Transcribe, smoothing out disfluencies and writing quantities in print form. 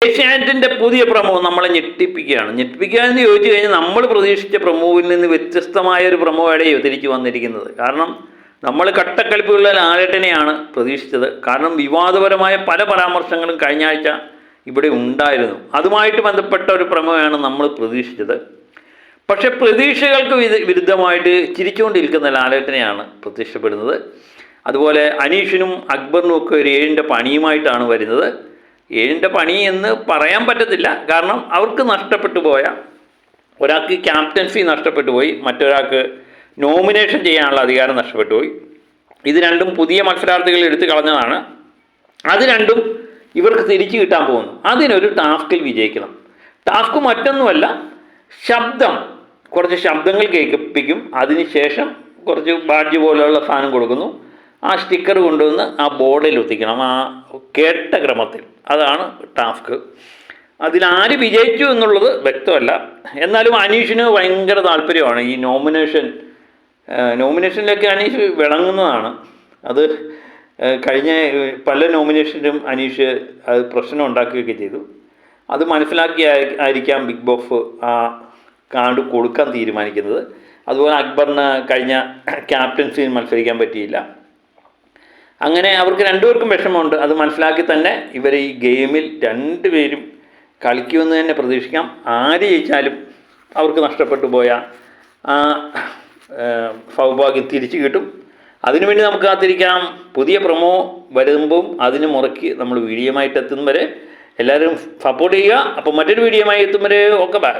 ഏഷ്യാനെറ്റിൻ്റെ പുതിയ പ്രമോ നമ്മളെ ഞെട്ടിപ്പിക്കുകയാണ്. ഞെട്ടിപ്പിക്കുക എന്ന് ചോദിച്ചു കഴിഞ്ഞാൽ നമ്മൾ പ്രതീക്ഷിച്ച പ്രമോവിൽ നിന്ന് വ്യത്യസ്തമായ ഒരു പ്രമോയുടെയോ തിരിച്ചു വന്നിരിക്കുന്നത്. കാരണം നമ്മൾ കട്ടക്കലിപ്പുള്ള ലാലേട്ടനെയാണ് പ്രതീക്ഷിച്ചത്. കാരണം വിവാദപരമായ പല പരാമർശങ്ങളും കഴിഞ്ഞ ആഴ്ച ഇവിടെ ഉണ്ടായിരുന്നു. അതുമായിട്ട് ബന്ധപ്പെട്ട ഒരു പ്രമോയാണ് നമ്മൾ പ്രതീക്ഷിച്ചത്. പക്ഷെ പ്രതീക്ഷകൾക്ക് വിരുദ്ധമായിട്ട് ചിരിച്ചുകൊണ്ടിരിക്കുന്ന ലാലേട്ടനെയാണ് പ്രത്യക്ഷപ്പെടുന്നത്. അതുപോലെ അനീഷിനും അക്ബറിനും ഒക്കെ ഒരു 7ൻ്റെ പണിയുമായിട്ടാണ് വരുന്നത്. 7ൻ്റെ പണി എന്ന് പറയാൻ പറ്റത്തില്ല. കാരണം അവർക്ക് നഷ്ടപ്പെട്ടു പോയ ഒരാൾക്ക് ക്യാപ്റ്റൻസി നഷ്ടപ്പെട്ടു പോയി, മറ്റൊരാൾക്ക് നോമിനേഷൻ ചെയ്യാനുള്ള അധികാരം നഷ്ടപ്പെട്ടു പോയി. ഇത് രണ്ടും പുതിയ മത്സരാർത്ഥികൾ എടുത്തു കളഞ്ഞതാണ്. അത് രണ്ടും ഇവർക്ക് തിരിച്ചു കിട്ടാൻ പോകുന്നു. അതിനൊരു ടാസ്കിൽ വിജയിക്കണം. ടാസ്ക് മറ്റൊന്നുമല്ല, കുറച്ച് ശബ്ദങ്ങൾ കേൾപ്പിക്കും. അതിനുശേഷം കുറച്ച് ബാഡ്ജ് പോലെയുള്ള സാധനം കൊടുക്കുന്നു. ആ സ്റ്റിക്കർ കൊണ്ടുവന്ന് ആ ബോർഡിൽ ഒട്ടിക്കണം, ആ കേട്ട ക്രമത്തിൽ. അതാണ് ടാസ്ക്. അതിലാര് വിജയിച്ചു എന്നുള്ളത് വ്യക്തമല്ല. എന്നാലും അനീഷിന് ഭയങ്കര താല്പര്യമാണ് ഈ നോമിനേഷനിലൊക്കെ അനീഷ് വിളങ്ങുന്നതാണ്. അത് കഴിഞ്ഞ പല നോമിനേഷനിലും അനീഷ് അത് പ്രശ്നം ഉണ്ടാക്കുകയൊക്കെ ചെയ്തു. അത് മനസ്സിലാക്കി ആയിരിക്കാം ബിഗ് ബോസ് ആ കാർഡ് കൊടുക്കാൻ തീരുമാനിക്കുന്നത്. അതുപോലെ അക്ബറിന് കഴിഞ്ഞ ക്യാപ്റ്റൻസിയിൽ മത്സരിക്കാൻ പറ്റിയില്ല. അങ്ങനെ അവർക്ക് രണ്ടുപേർക്കും വിഷമമുണ്ട്. അത് മനസ്സിലാക്കി തന്നെ ഇവർ ഈ ഗെയിമിൽ രണ്ടുപേരും കളിക്കുമെന്ന് തന്നെ പ്രതീക്ഷിക്കാം. ആര് ജയിച്ചാലും അവർക്ക് നഷ്ടപ്പെട്ടു പോയ ആ സൗഭാഗ്യം തിരിച്ചു കിട്ടും. അതിനുവേണ്ടി നമുക്ക് കാത്തിരിക്കാം. പുതിയ പ്രൊമോ വരുമ്പം അതിന് മുറയ്ക്ക് നമ്മൾ വീഡിയോയുമായിട്ട് എത്തും വരെ എല്ലാവരും സപ്പോർട്ട് ചെയ്യുക. അപ്പോൾ മറ്റൊരു വീഡിയോയുമായി എത്തും വരെ ഒക്കെ ബൈ.